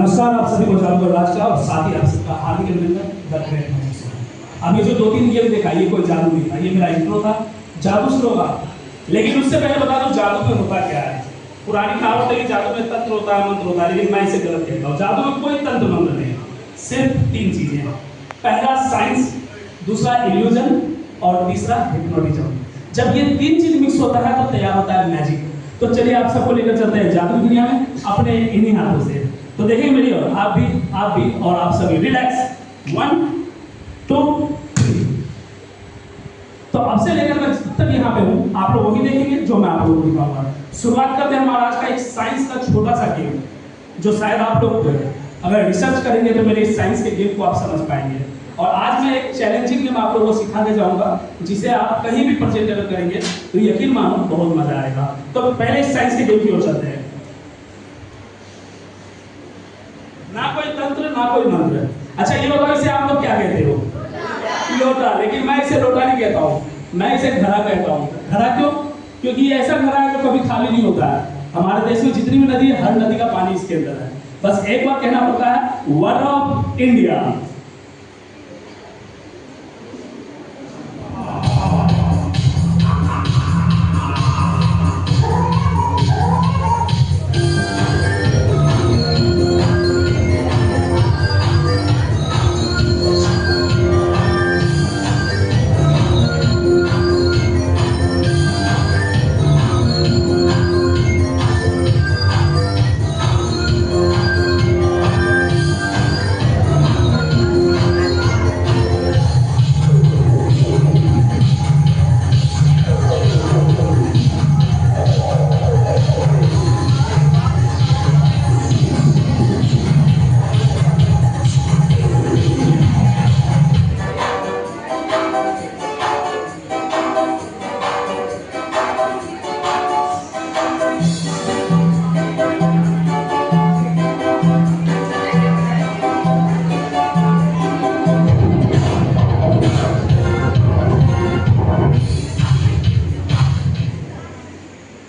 नमस्कार आप सभी को जादूगर राज का और साथ ही आप सबका हार्दिक अभिनंदन द ग्रेट मैजिशियन। अब ये जो 2-3 गेम देखा ये कोई जादू नहीं था, ये मेरा इंट्रो था, जादू शुरू होगा। लेकिन उससे पहले बता दूं जादू में होता क्या है। पुरानी कहावत है कि जादू में तंत्र होता है, मंत्र होता है, लेकिन मैं इसे गलत कहता हूँ। जादू में कोई तंत्र मंत्र नहीं, सिर्फ 3 चीजें हैं। पहला साइंस, दूसरा इल्यूजन और तीसरा हिप्नोटिज्म। जब ये 3 चीज मिक्स होता है तो तैयार होता है मैजिक। तो चलिए आप सबको लेकर चलते हैं जादू दुनिया में अपने इन्हीं हाथों से। तो देखिए मेरी और आप भी और आप सभी रिलैक्स। 1 2 3। तो अब से लेकर मैं जब तक यहाँ पे हूँ आप लोग वही देखेंगे जो मैं आप लोगों को दिखाऊंगा। शुरुआत करते हैं हमारा आज का एक साइंस का छोटा सा गेम, जो शायद आप लोग अगर रिसर्च करेंगे तो मेरे इस साइंस के गेम को आप समझ पाएंगे। और आज मैं एक चैलेंजिंग गेम आप लोगों को सिखाने जाऊंगा, जिसे आप कहीं भी प्रेजेंट अगर करेंगे तो यकीन मानो बहुत मजा आएगा। तो पहले इस साइंस के गेम की ओर चलते हैं। ना कोई तंत्र ना कोई मंत्र। अच्छा ये बताओ इसे आप लोग क्या कहते हो? लोटा। लेकिन मैं इसे लोटा नहीं कहता हूँ, मैं इसे घड़ा कहता हूँ। घड़ा क्यों? क्योंकि ये ऐसा घड़ा है जो कभी खाली नहीं होता है। हमारे देश में जितनी भी नदी है हर नदी का पानी इसके अंदर है। बस एक बार कहना पड़ता है वाटर ऑफ इंडिया।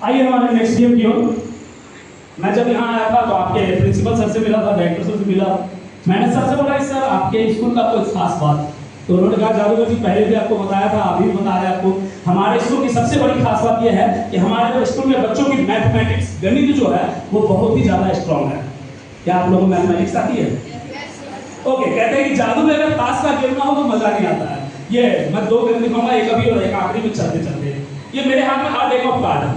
आइए हमारे नेक्स्ट गेम की ओर। मैं जब यहाँ आया था तो आपके प्रिंसिपल सर से मिला था, डायरेक्टर सर से मिला। मैंने सर से बोला कि सर आपके स्कूल का कोई खास बात। तो उन्होंने कहा जादूगर जी पहले भी आपको बताया था, अभी बता रहे हैं आपको। हमारे स्कूल की सबसे बड़ी खास बात यह है कि हमारे स्कूल में बच्चों की मैथमेटिक्स गणित जो है वो बहुत ही ज्यादा स्ट्रॉन्ग है। क्या आप लोगों को मैथमेटिक्स आती है? ओके, कहते हैं कि जादू में अगर ताश का गेम ना हो तो मजा नहीं आता है। ये मैं 2 गेम दिखाऊंगा, एक अभी और एक आखिरी में चलते चलते। ये मेरे हाथ में हार्ड डेक ऑफ कार्ड है।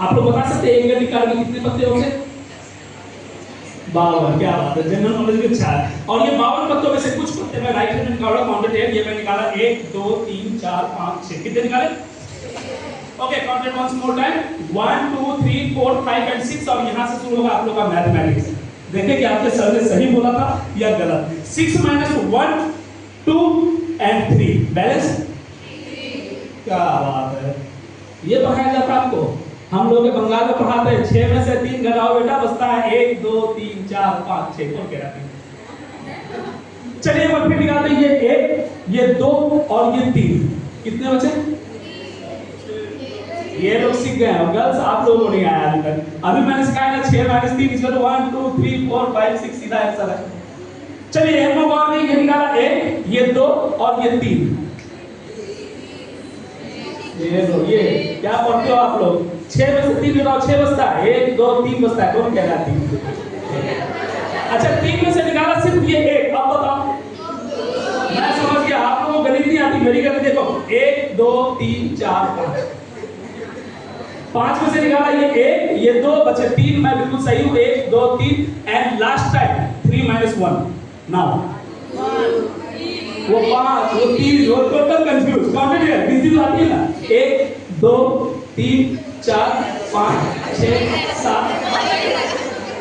आप लोग बता सकते हैं एक गणित कार्ड में कितने पत्ते होंगे? 52। क्या बात है, जनरल नॉलेज भी अच्छा है। और ये 52 पत्तों में से कुछ पत्ते मैं राइट हैंड में निकाला, काउंटेड 8। ये मैं निकाला 1 2 3 4 5 6। कितने निकाले? Okay, counted once more time 1 2 3 4 5 and 6। और यहां से शुरू होगा आप लोगों का मैथमेटिक्स। देखिए कि आपके सर ने सही बोला था या गलत। 6 - 1 2 एंड 3 बैलेंस 3। क्या बात है, ये पढ़ाया जाता है आपको? हम लोग बंगाल में पढ़ाते हैं 6 में से 3 घटाओ बेटा, बचता है 1 2 3 4 5 6। कौन कह रहा है? चलिए एक फिर निकालते हैं। ये 1 ये 2 और ये 3। कितने बचे? ये लोग सीख गए हैं, गर्ल्स आप लोगों को नहीं आया अभी तक। अभी मैंने सिखाया ना 6 - 3 इक्वल 1 2 3 4 5 6 सीधा आंसर है। चलिए एक और नहीं, ये निकाला 1 ये 2 और ये 3। ये लो, ये क्या पढ़ते हो आप लोग? 6 में से 3 घटाओ 6 बचता है, 1 2 3 बचता है। कौन कह रहा है 3? अच्छा 3 में से निकाला सिर्फ ये 1। अब बताओ, मैं समझ गया आप लोगों को गणित नहीं आती, मेरी गणित देखो 1 2 3 4 5। 5 में से निकाला ये 1 ये 2 बचे 3। मैं बिल्कुल सही हूँ, 1 2 3 एंड लास्ट टाइम 3 - 1 नाउ वो 5 वो 3 वो टोटल कंफ्यूज। काउंटेड है, गिनती आती है ना? 1 2 3 4 5 6 7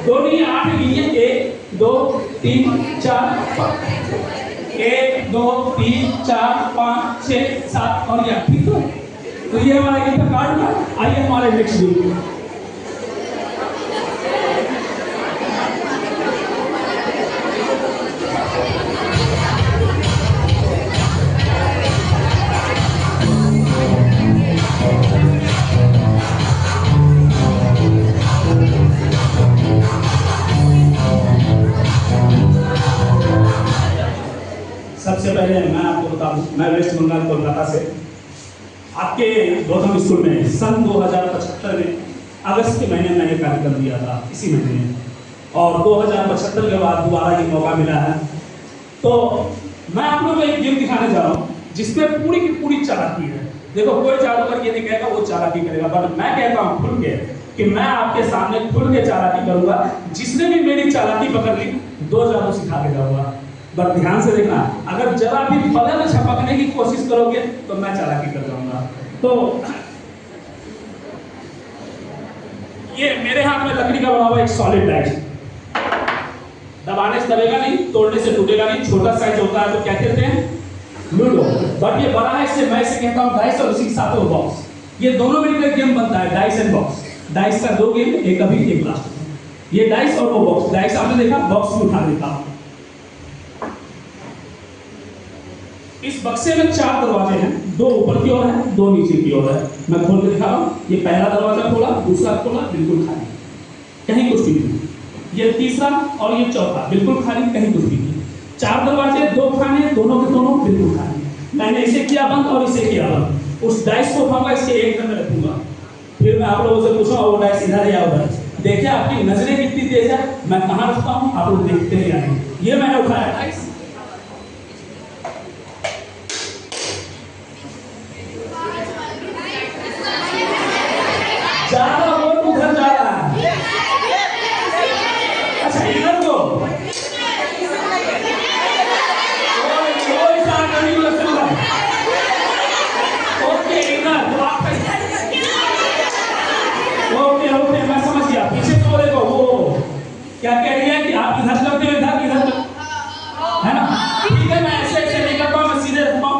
2 नहीं 8 गिनिए। 1 2 3 4 5 1 2 3 4 5 6 7 और ये ठीक है। तो ये हमारा गिफ्ट कार्ड था। आइए हमारे नेक्स्ट गेम। सबसे पहले मैं आपको बता दूं, मैं वेस्ट बंगाल कोलकाता से आपके गौतम स्कूल में सन 2075 में अगस्त के महीने में ये कार्यक्रम दिया था, इसी महीने में, और 2075 के बाद दोबारा ये मौका मिला है। तो मैं आप लोगों को एक गेम दिखाने जा रहा हूँ जिसमें पूरी की पूरी चालाकी है। देखो, कोई जादूगर ये नहीं कहेगा वो चालाकी करेगा, बट मैं कहता हूँ खुल के कि मैं आपके सामने खुल के चालाकी करूंगा। जिसने भी मेरी चालाकी पकड़ ली 2 जादू सिखा के जाऊंगा। बट ध्यान से देखना, अगर जरा भी फलन छपकने की कोशिश करोगे तो मैं चालाकी कर जाऊंगा। तो ये मेरे हाथ में लकड़ी का बना हुआ एक सॉलिड डाइस, दबाने से दबेगा नहीं, तोड़ने से टूटेगा नहीं, छोटा साइज होता है तो क्या कहते हैं, लूडो। बट ये बड़ा है, इससे मैं इसे कहता हूँ डाइस, और उसी के साथ वो बॉक्स। ये दोनों मिलकर एक गेम बनता है, डाइस एंड बॉक्स। डाइस का 2 गेम, एक अभी एक लास्ट। ये डाइस और वो बॉक्स। डाइस आपने देखा, बॉक्स में उठा देता हूं। इस बक्से में 4 दरवाजे हैं, 2 ऊपर की ओर है, 2 नीचे की ओर है। मैं खोल के दिखा रहा हूं। ये पहला दरवाजा खोला, दूसरा खोला, बिल्कुल खाली, कहीं कुछ भी नहीं। ये तीसरा और ये चौथा बिल्कुल खाली, कहीं कुछ भी नहीं। 4 दरवाजे, 2 खाने, दोनों के दोनों बिल्कुल खाली। मैंने इसे किया बंद और इसे किया बंद। उस डाइस को उठाऊंगा, इसके एक में रखूंगा, फिर मैं आप लोगों से पूछूंगा वो डाइस इधर या उधर। देखिए आपकी नजरें कितनी तेज है, मैं कहां रखता हूं आप लोग देखते हैं या नहीं। ये मैंने उठाया डाइस, ज्यादा वोट उधर जा रहा है। अच्छा, इधर को ओके, इधर तो आप ओके, मैं समझ गया। पीछे तो देखो, वो क्या कह रही है कि आप इधर करते हो, इधर है ना। ठीक है, मैं ऐसे ऐसे नहीं करता हूं, मैं सीधे रखता हूं।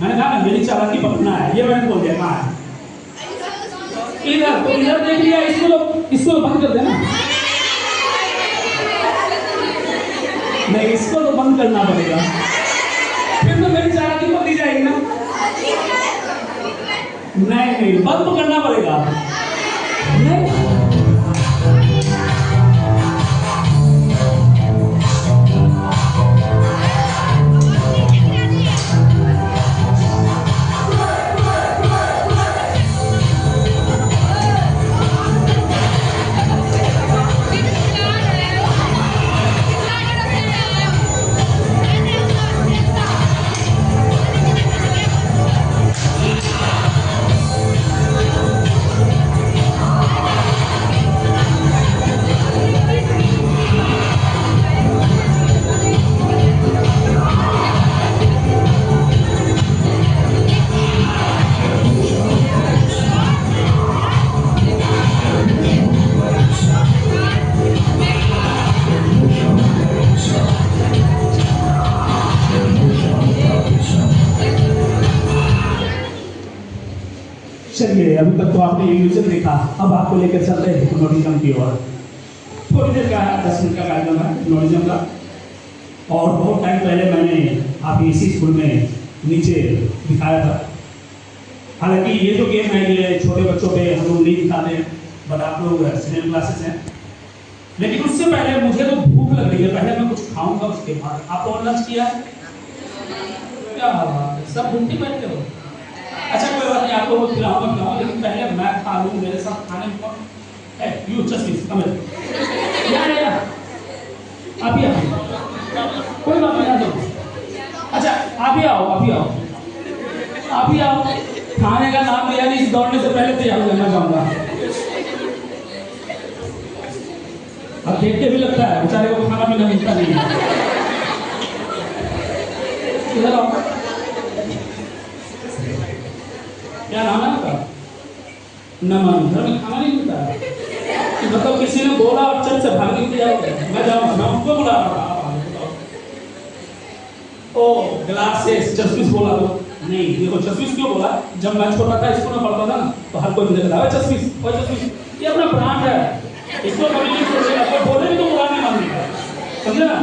मैंने कहा ना मेरी चालाकी पकड़ना है, ये मैंने बोल दिया। कहाँ है? इधर। तो इधर देख लिया, इसको बंद कर देना। नहीं, इसको तो बंद करना पड़ेगा, फिर तो मेरी चालाकी पकड़ी जाएगी ना। नहीं, बंद तो करना पड़ेगा। नहीं, चलिए, अभी तक तो आपने इल्यूजन देखा, अब आपको लेकर चलते हैं हिप्नोटिज्म की ओर। थोड़ी देर का है, 10 मिनट का कार्यक्रम है हिप्नोटिज्म का। और बहुत टाइम पहले मैंने आप इसी स्कूल में नीचे दिखाया था। हालांकि ये जो गेम है ये छोटे बच्चों पे हम लोग नहीं दिखाते हैं, बट आप लोग सीनियर क्लासेस हैं। लेकिन उससे पहले मुझे तो भूख लग रही है, पहले मैं कुछ खाऊंगा, उसके बाद। आप लोगों ने लंच किया है? क्या सब भूखे बैठे हो? अच्छा, कोई बात नहीं, आप लोगों को खिलाऊंगा, लेकिन पहले मैं खा लूँ। मेरे साथ खाने में कौन है? यू जस्ट कम या आप ही आओ, कोई बात नहीं, आ जाओ। अच्छा, आप ही आओ, आप ही आओ, आप ही आओ। खाने का नाम लिया नहीं, इस दौड़ने से पहले तैयार करना चाहूंगा। अब देख के भी लगता है बेचारे को खाना पीना मिलता नहीं है। इधर आओ। क्या नाम है आपका? नमन। घर में खाना नहीं मिलता है? मतलब किसी ने बोला और चल से भाग के जाओगे? मैं जाऊंगा, मैं उनको बुला रहा हूँ। ओ ग्लासेस, चश्मिश बोला तो नहीं। देखो, चश्मिश क्यों बोला? जब मैं छोटा था, स्कूल में पढ़ता था ना, तो हर कोई मुझे कहता है चश्मिश, ओए चश्मिश। ये अपना ब्रांड है, इसको कभी नहीं छोड़ेगा, कोई बोले भी तो बुरा नहीं मानेगा, समझे ना?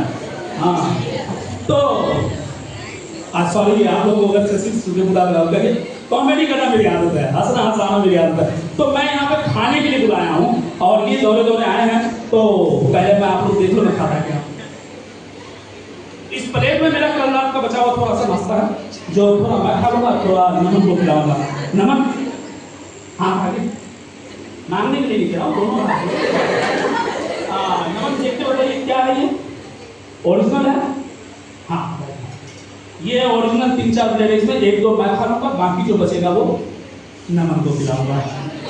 हाँ, तो सॉरी, आप लोग अगर चश्मिश मुझे बुला रहे हो, कॉमेडी करना मेरी आदत है, हंसना हंसाना मेरी आदत है। तो मैं यहाँ पे खाने के लिए बुलाया हूँ, और ये दौरे दौरे आए हैं। तो पहले मैं आप लोग देख लो मैं खाता क्या। इस प्लेट में मेरा कल का बचा हुआ थोड़ा सा नाश्ता है जो थोड़ा मैं खा लूंगा, थोड़ा नमन को खिलाऊंगा। नमन, हाँ आगे मांगने के लिए नहीं कह रहा हूँ, दोनों नमन देखते बताइए क्या है ये? ओरिजिनल है? हाँ, ये ओरिजिनल 3-4 प्लेट, इसमें 1-2 मैं खा लूंगा, बाकी जो बचेगा वो नमन को खिलाऊंगा,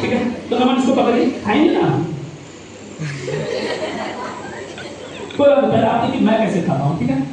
ठीक है? तो नमन इसको पकड़िए, खाएंगे ना? कोई बात नहीं कि मैं कैसे खाता हूँ, ठीक है?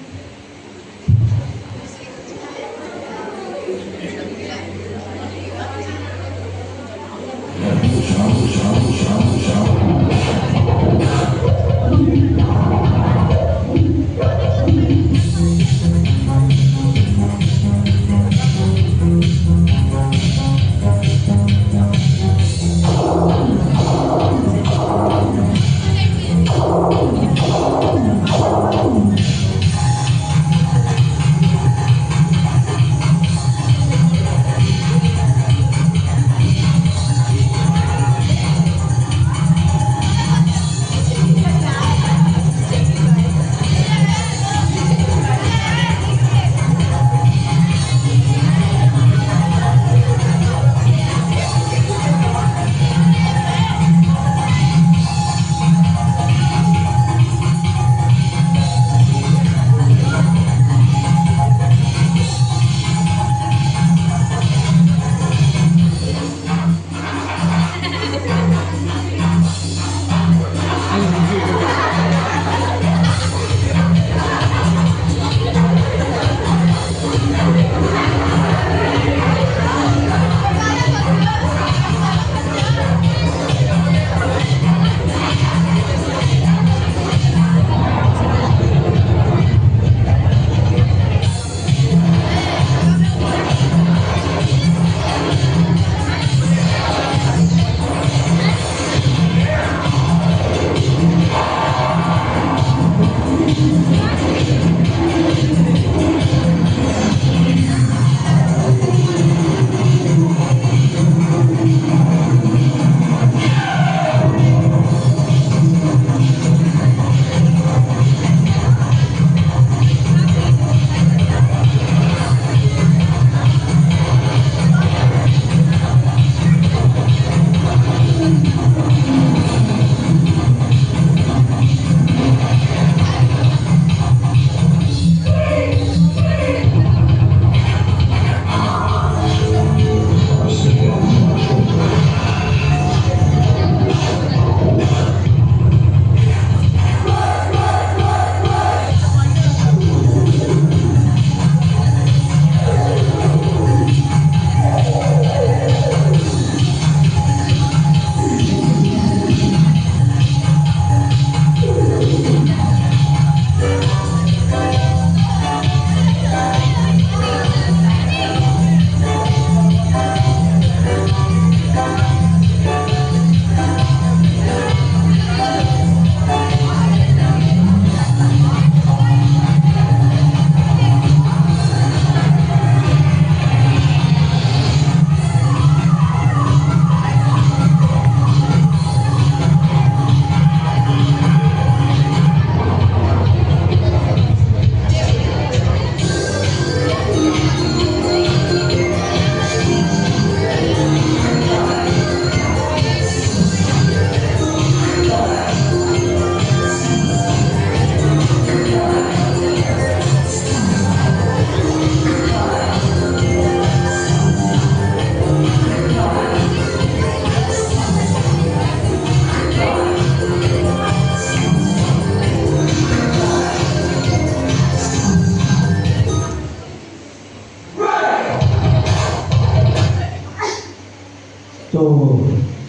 तो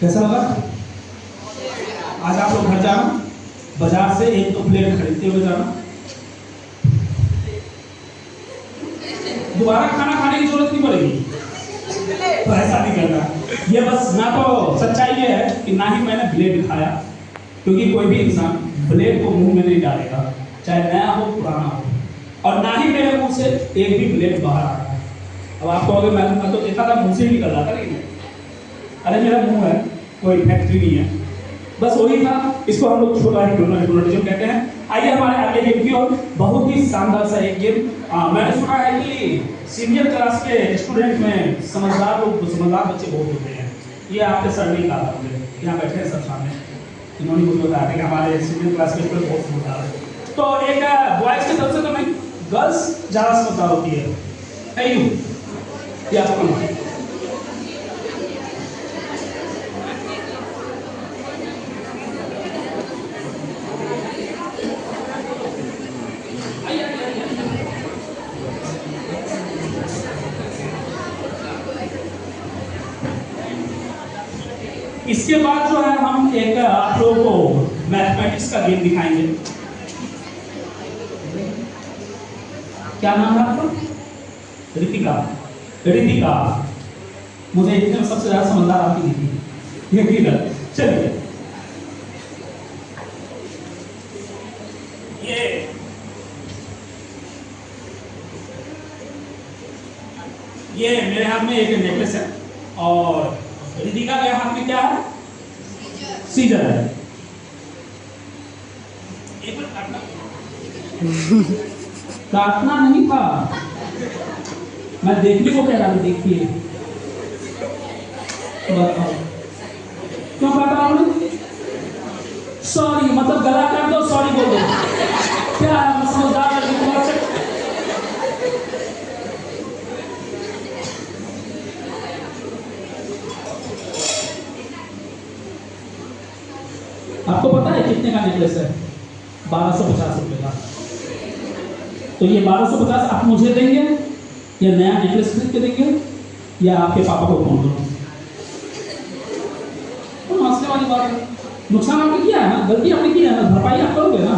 कैसा लगा? आज आप लोग घर जाना, बाजार से 1-2 प्लेट खरीदते हुए जाना, दोबारा खाना खाने की जरूरत नहीं पड़ेगी। तो ऐसा नहीं करना, ये बस ना तो सच्चाई ये है कि ना ही मैंने ब्लेड खाया, क्योंकि कोई भी इंसान ब्लेड को मुंह में नहीं डालेगा, चाहे नया हो पुराना हो, और ना ही मेरे मुंह से एक भी ब्लेड बाहर आ रहा है। अब आप कहोगे मैं तो देखा था मुंह से ही निकल रहा था, लेकिन अरे मेरा मुंह है, कोई फैक्ट्री नहीं है, बस वही था। इसको हम लोग छोटा हिप्नोटिज्म कहते हैं। आइए हमारे अगले गेम की ओर। बहुत ही शानदार सा एक गेम। मैंने सुना है कि सीनियर क्लास के स्टूडेंट में समझदार बच्चे बहुत होते हैं। ये आपके सर नहीं कहा था मुझे, यहाँ बैठे हैं सब सामने, इन्होंने मुझे बताया था कि हमारे सीनियर क्लास के स्टूडेंट बहुत समझदार है। तो एक बॉयज की तरफ से तो नहीं, गर्ल्स ज़्यादा समझदार होती है। या आपको इसके बाद जो है हम एक आप लोगों को मैथमेटिक्स का गेम दिखाएंगे। क्या नाम है आपका? रितिका। रितिका, मुझे इतने में सबसे ज्यादा समझदार आपकी दिखी। ये ठीक है, चलिए। ये मेरे हाथ में एक नेकलेस है और रितिका के हाथ में क्या है? सीजर है। एक बार काटना काटना नहीं था, मैं देखने को कह रहा था। देखिए, बताओ क्यों काटा आपने? सॉरी, मतलब गला काट दो, सॉरी बोल दो। क्या है, मैं समझदार है। आपको पता है कितने का नेकलेस है? 1250 रुपए का। तो ये 1250 आप मुझे देंगे या नया नेकलेस खरीद के देंगे या आपके पापा को फोन करूँ? तो मसले वाली बात है। नुकसान आपने किया है ना, गलती आपने की है ना, भरपाई आप करोगे ना?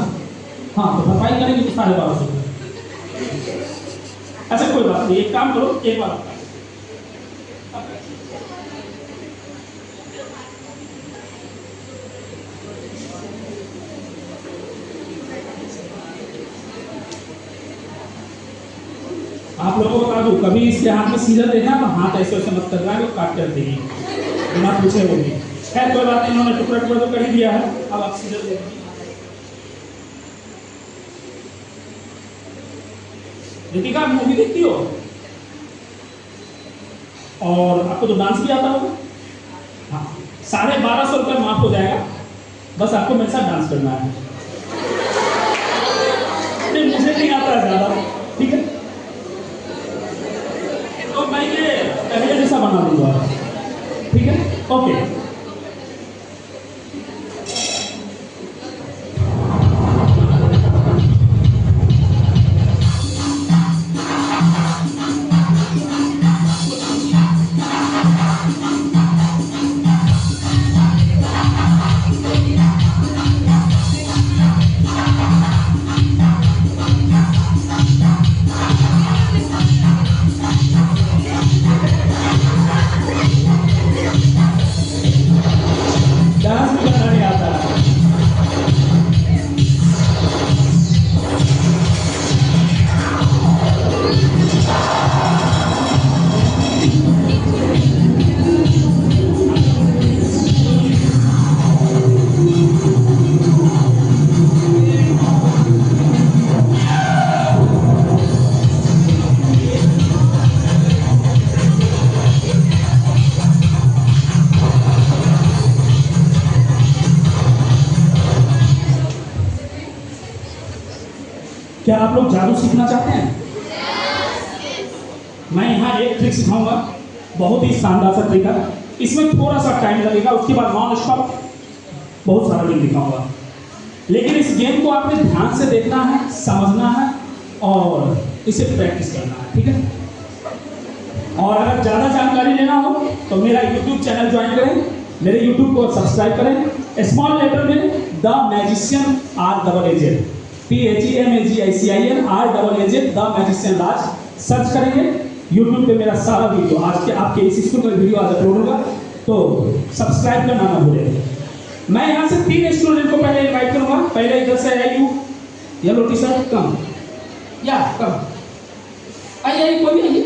हाँ, तो भरपाई करेंगे तो 1250 रुपये। अच्छा कोई बात नहीं, एक काम करो, एक बार आप लोगों को बता दूं, कभी इसके हाथ में सीजर देखा तो हाथ ऐसे ऐसे मत कर रहा है, वो काट कर देगी बिना पूछे वो भी। खैर कोई बात नहीं, इन्होंने टुकड़ा टुकड़ा तो कर ही दिया है। अब आप सीजर देखिए। रितिका, मूवी देखती हो और आपको तो डांस भी आता होगा? हाँ, 1250 रुपये माफ हो जाएगा, बस आपको मेरे साथ डांस करना है। नहीं, मुझे नहीं आता है ज़्यादा, ठीक है? तो मैं ये पहले जैसा बना दूंगा, ठीक है? ओके। डांस भी करना नहीं आता है। क्या आप लोग जादू सीखना चाहते हैं? मैं यहाँ एक ट्रिक सिखाऊंगा, बहुत ही शानदार सा ट्रिक है। इसमें थोड़ा सा टाइम लगेगा, उसके बाद नॉन स्टॉप बहुत सारा गेम दिखाऊंगा। लेकिन इस गेम को आपने ध्यान से देखना है, समझना है और इसे प्रैक्टिस करना है, ठीक है? और अगर ज़्यादा जानकारी लेना हो तो मेरा यूट्यूब चैनल ज्वाइन करें, मेरे यूट्यूब को सब्सक्राइब करें। स्मॉल लेटर में the magician RAAZ PHEMAGICIAN RAAZ the magician Raj search करेंगे। यूट्यूब पे मेरा सारा वीडियो आज के आपके इस स्कूल में वीडियो आज अपलोड होगा, तो सब्सक्राइब करना ना भूलें। मैं यहाँ से 3 स्टूडेंट को पहले इनवाइट करूँगा। पहले इधर से है यू, येलो टी शर्ट, कम या कम आइए, कोई भी आइए।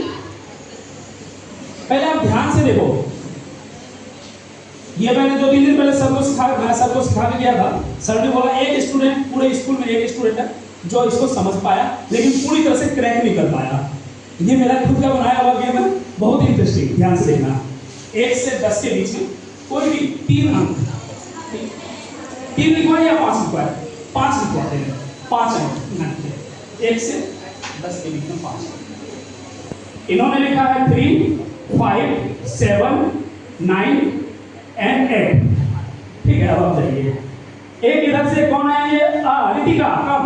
पहले आप ध्यान से देखो, ये मैंने 2-3 दिन पहले सर को सिखा के गया था। सर ने बोला एक स्टूडेंट पूरे स्कूल में एक स्टूडेंट है जो इसको समझ पाया लेकिन पूरी तरह से क्रैक नहीं कर पाया। ये मेरा खुद का बनाया हुआ गेम है, बहुत इंटरेस्टिंग, ध्यान से देखना। 1 से 10 के बीच में कोई भी 3 अंक, 3 लिखवाए या 5 लिखवाए, 5 लिखवाते हैं, 5 अंक 1 से 10 के बीच में 5। इन्होंने लिखा है 3, 5, 7, 9 एंड 8। ठीक है, अब आप जाइए। एक इधर से कौन है ये? रितिका, कम।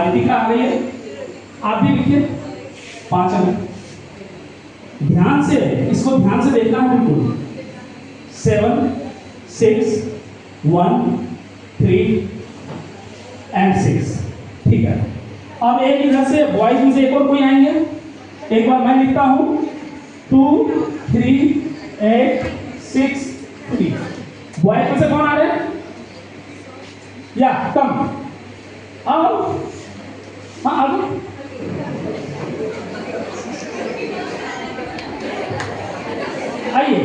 रितिका आ गई है, आप भी लिखिए 5 अंक। ध्यान से, इसको ध्यान से देखना है बिल्कुल। 7, 6, 1, 3 एंड 6। ठीक है, अब एक इधर से बॉयज में से एक और कोई आएंगे। एक बार मैं लिखता हूं 2, 3, 8, 6, 3। बॉयज में से कौन आ रहे हैं? या कम। अब हाँ आगे आइए।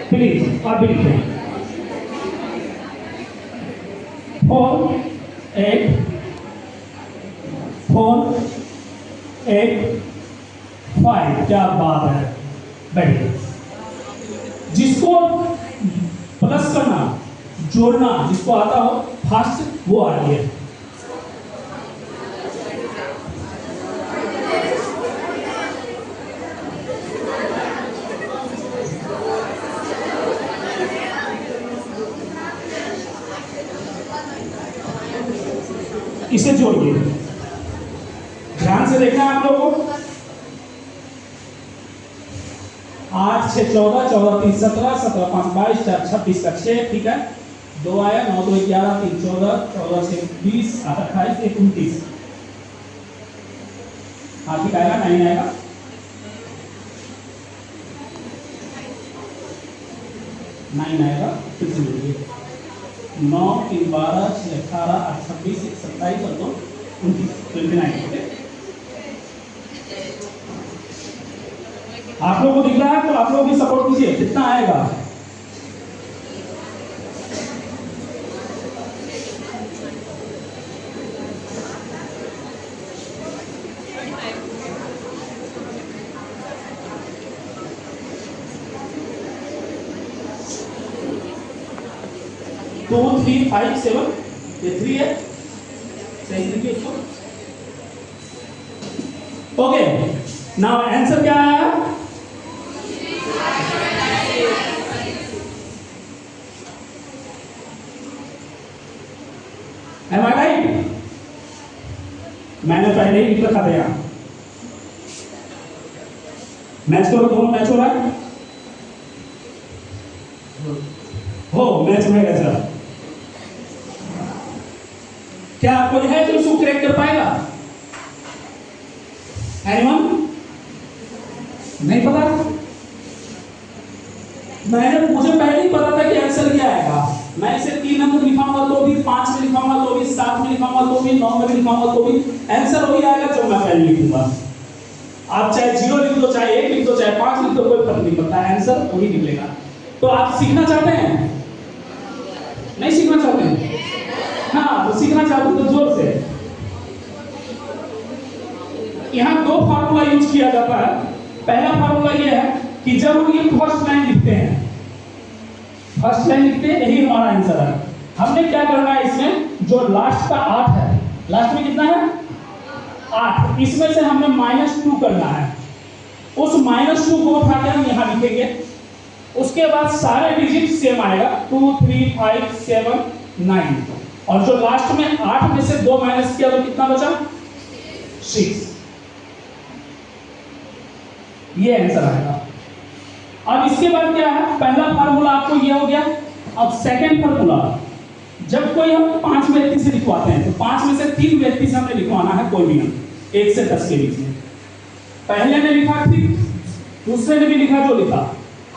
प्लीज आप भी लिखें। 4, 8, 4, 8, 5। क्या बात है, बैठिए। जिसको प्लस करना, जोड़ना जिसको आता हो फास्ट, वो आ रही है। इसे जोड़िए, ध्यान से देखना है आप लोगों को। 8, 6, 14, 14, 3, 17, 17, 5, 22, 4, 26 का 6। ठीक है, 2 आया, 9, 2, 11, 3, 14, 14, 6, 20, 28, 29। हाँ ठीक आएगा, 9 आएगा। फिर से जोड़िए। 9, 3, 12, 6, 18, 8, 26, 1, 27 और 2, 29, 29। ओके, आप लोगों को दिख रहा है तो आप लोग भी सपोर्ट कीजिए, कितना आएगा। टू 3, 5, 7, ये 3 है, सही लिखिए इसको। ओके, नाउ आंसर क्या आया? Am I right? मैंने पहले ही लिख रखा था यहाँ। मैच करो, दोनों मैच हो रहा है। हो मैच होएगा सर। क्या कोई है जो इसको क्रैक कर पाएगा? एनीवन? नहीं पता? मुझे पहले ही पता था कि आंसर क्या आएगा। मैं इसे 3 नंबर लिखाऊंगा तो भी, 5 में लिखाऊंगा तो भी, 7 में लिखाऊंगा तो भी, 9 में लिखाऊंगा तो भी आंसर वही आएगा जो मैं पहले लिखूंगा। आप चाहे 0 लिख दो, चाहे 1 लिख दो, चाहे 5 लिख दो, कोई फर्क नहीं पड़ता, आंसर वही निकलेगा। तो आप सीखना चाहते हैं? नहीं सीखना चाहते हैं? हाँ, तो सीखना चाहते हो तो जोर से। यहाँ 2 फार्मूला यूज किया जाता है। पहला फार्मूला ये है कि जब हम ये फर्स्ट लाइन लिखते हैं, यही हमारा आंसर है। हमने क्या करना है, इसमें जो लास्ट का 8 है, लास्ट में कितना है 8, इसमें से हमें -2 करना है। उस -2 को उठा के हम यहाँ लिखेंगे। उसके बाद सारे डिजिट सेम आएगा, 2, 3, 5, 7, 9, और जो लास्ट में 8 में से 2 माइनस किया तो कितना बचा? 6। ये आंसर आएगा। अब इसके बाद क्या है, पहला फार्मूला आपको ये हो गया। अब सेकंड फार्मूला, जब कोई हम 5 व्यक्ति से लिखवाते हैं तो 5 में से 3 व्यक्ति से हमें लिखवाना है कोई भी नंबर 1 से 10 के बीच में। पहले ने लिखा ठीक, दूसरे ने भी लिखा जो लिखा,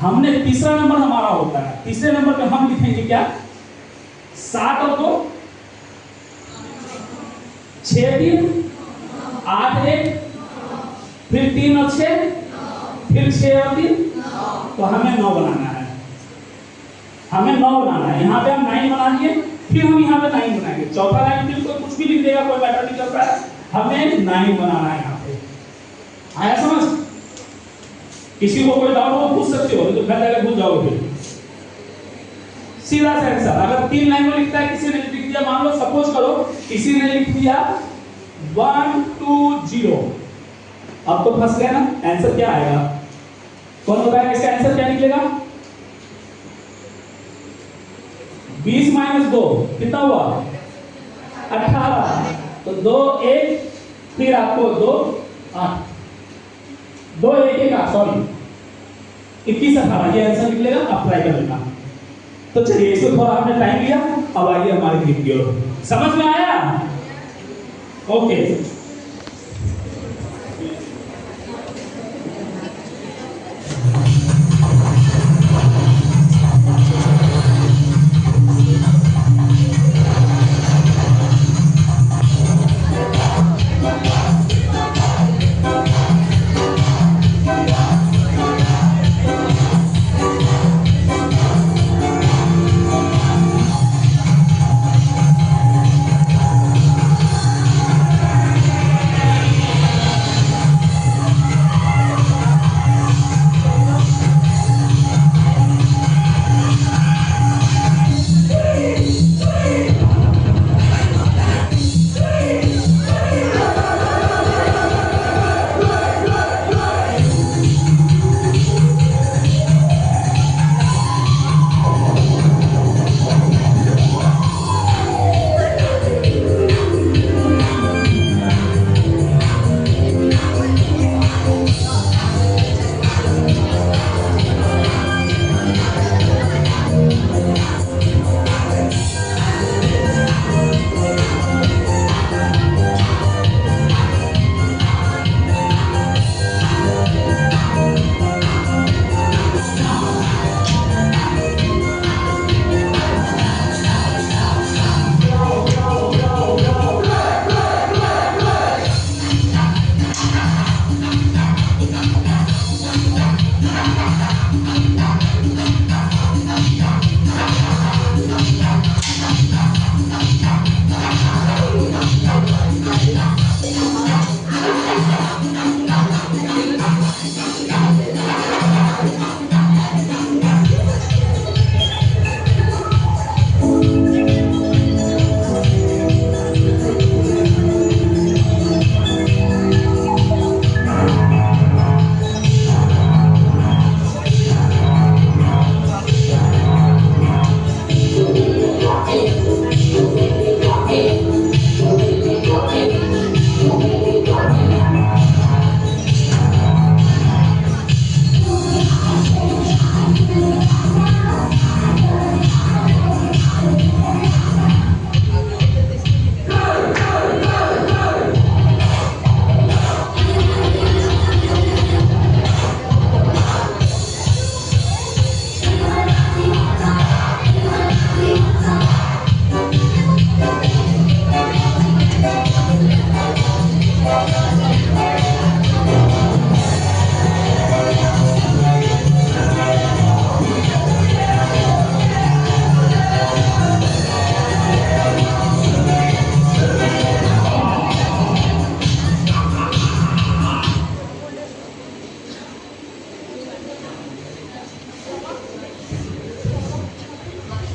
हमने तीसरा नंबर हमारा होता है। तीसरे नंबर पे हम लिखेंगे क्या? 7 और 2 6 3 8 1, फिर 3 और 6, फिर 6 और 3, तो हमें 9 बनाना है। हमें 9 बनाना है। यहाँ पे हम 9 बना लिए, फिर हम यहाँ पे 9 बनाएंगे। चौथा लाइन फिर कोई कुछ भी लिख देगा, कोई मैटर नहीं करता है, हमें 9 बनाना है यहाँ पे। आया समझ? किसी को कोई डाउट हो पूछ सकते हो, तो घर जाकर भूल जाओगे। सीधा सा आंसर। अगर 3 लाइन में लिखता है, किसी ने लिख दिया, मान लो सपोज करो किसी ने लिख दिया 1 2 0, अब तो फंस गए ना। आंसर क्या आएगा? कौन बताएगा इसका आंसर क्या निकलेगा? 20 - 2 कितना हुआ? 18। तो 2 1, फिर आपको 2 8, 2 1 1 सॉरी 21 18, ये आंसर निकलेगा। आप ट्राई कर लेना। तो चलिए, इसको थोड़ा आपने टाइम लिया, अब आइए हमारे क्लिप की ओर। समझ में आया? ओके।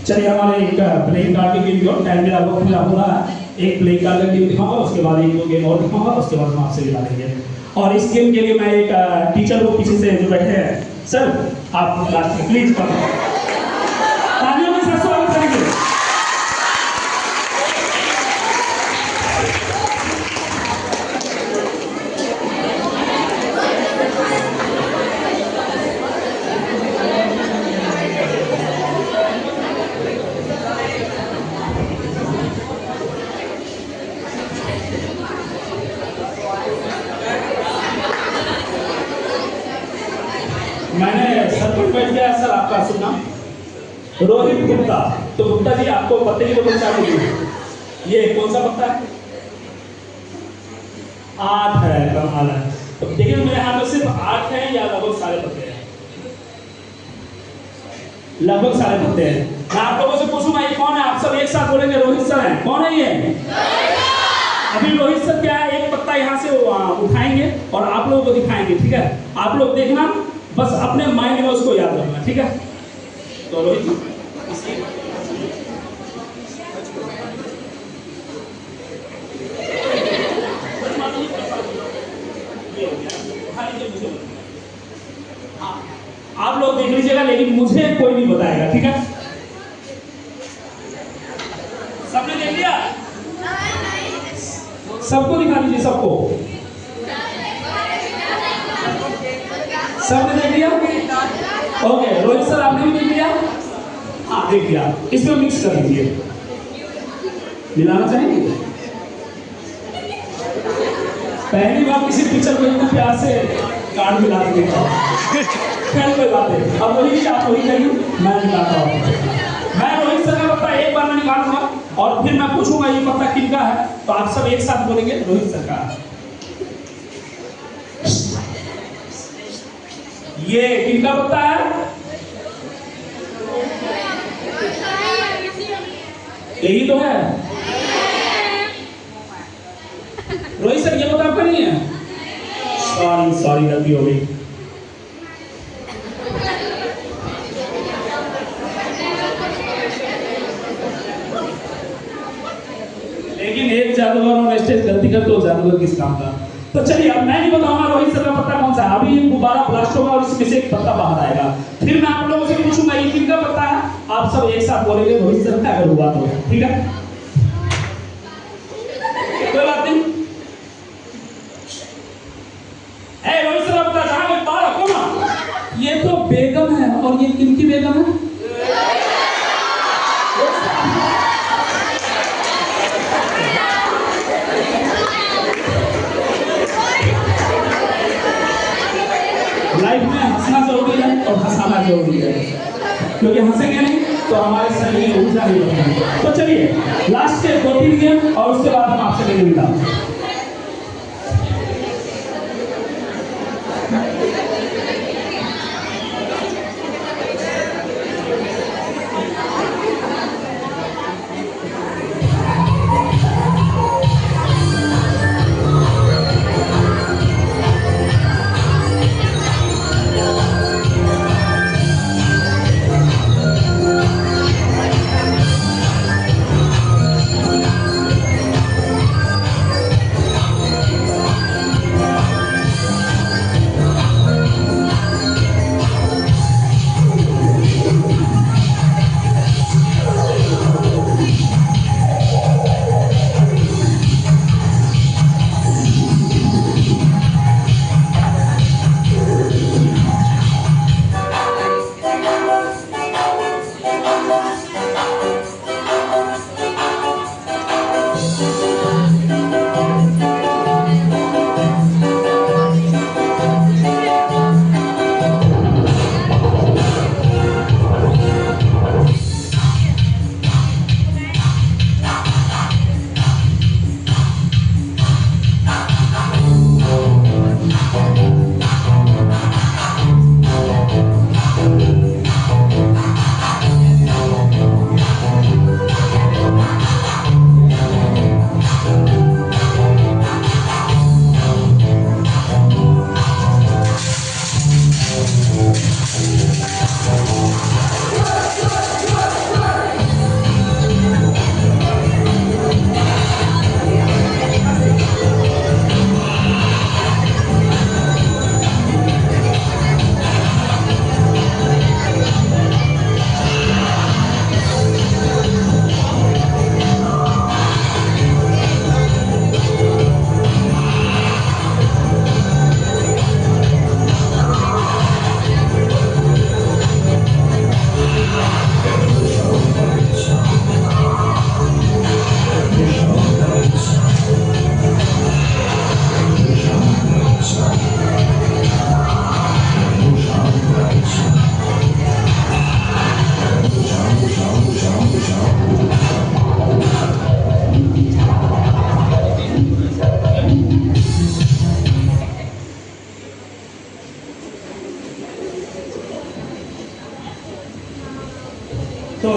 चलिए हमारे एक प्लेइंग कार्ड की गेम और टाइम मेरा वक्त पूरा हो रहा है। एक प्लेइंग कार्ड का गेम दिखाऊंगा, उसके बाद एक दो गेम और दिखाऊंगा, उसके बाद हम आपसे मिला लेंगे। और इस गेम के लिए मैं एक टीचर को पीछे से जो बैठे हैं, सर आप प्लीज तालियों के साथ स्वागत करेंगे। मैंने सर पर बैठ गया सर आपका शुभ नाम रोहित गुप्ता। तो गुप्ता जी आपको पत्ते की बोतल चाहिए, ये कौन सा पत्ता है? 8 है, कमाल है। तो देखिए मेरे हाथ में सिर्फ 8 है या लगभग सारे पत्ते हैं? लगभग सारे पत्ते हैं। मैं आप लोगों से पूछूंगा ये कौन है, आप सब एक साथ बोलेंगे रोहित सर है। कौन है ये? अभी रोहित सर क्या है, एक पत्ता यहाँ से उठाएंगे और आप लोगों को दिखाएंगे, ठीक है? आप लोग देखना, बस अपने माइंड में उसको याद रखना, ठीक है? तो रोहित आप लोग देख लीजिएगा, लेकिन मुझे कोई नहीं बताएगा, ठीक है? सबने देख लिया? सबको दिखा दीजिए, सबको। सबने देख लिया? ओके, रोहित सर आपने भी देख लिया? हाँ देख लिया। इसमें मिक्स कर दीजिए। मिलाना चाहेंगे? पहली बार किसी टीचर को इतना प्यार से कार्ड मिला के देखा। खैर कोई बात नहीं, अब वही आप वही करिए, मैं निकालता हूँ। मैं रोहित सर का पत्ता एक बार में निकालूंगा और फिर मैं पूछूंगा ये पत्ता किनका है, तो आप सब एक साथ बोलेंगे रोहित सर का। ये किनका पत्ता है? यही तो है। रोहित सर ये पता आपका नहीं है? सॉरी गलती हो गई। लेकिन एक जादूगर और स्टेज गलती कर तो जादूगर किस काम का? तो चलिए अब मैं नहीं बताऊंगा रोहित सर का पत्ता कौन सा है। अभी ये गुब्बारा ब्लास्ट होगा और इसमें से एक पत्ता बाहर आएगा, फिर मैं आप लोगों से पूछूंगा ये किनका पत्ता है, आप सब एक साथ बोलेंगे रोहित सर का, अगर हुआ तो, ठीक है? कोई बात नहीं। रोहित सर का पत्ता जहां पे बाहर रखो ना, ये तो बेगम है, और ये किनकी बेगम है? लाइफ में हंसना जरूरी है और हंसाना जरूरी है, क्योंकि हंसेंगे नहीं तो हमारे शरीर में ऊर्जा नहीं बनेगी। तो चलिए लास्ट के 2-3 गेम और उसके बाद हम आपसे लेंगे विदा।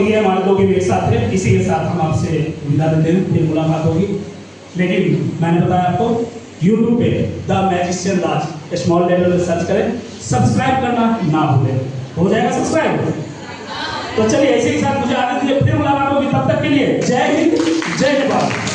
तो ये हमारे 2 गेम एक साथ है। इसी के साथ हम आपसे विदा देते हैं, फिर मुलाकात होगी। लेकिन मैंने बताया आपको यूट्यूब पे the magician Raj small letter में सर्च करें, सब्सक्राइब करना ना भूलें। हो जाएगा सब्सक्राइब? तो चलिए ऐसे ही साथ मुझे आगे दीजिए, फिर मुलाकात होगी। तब तक के लिए जय हिंद, जय नेपाल।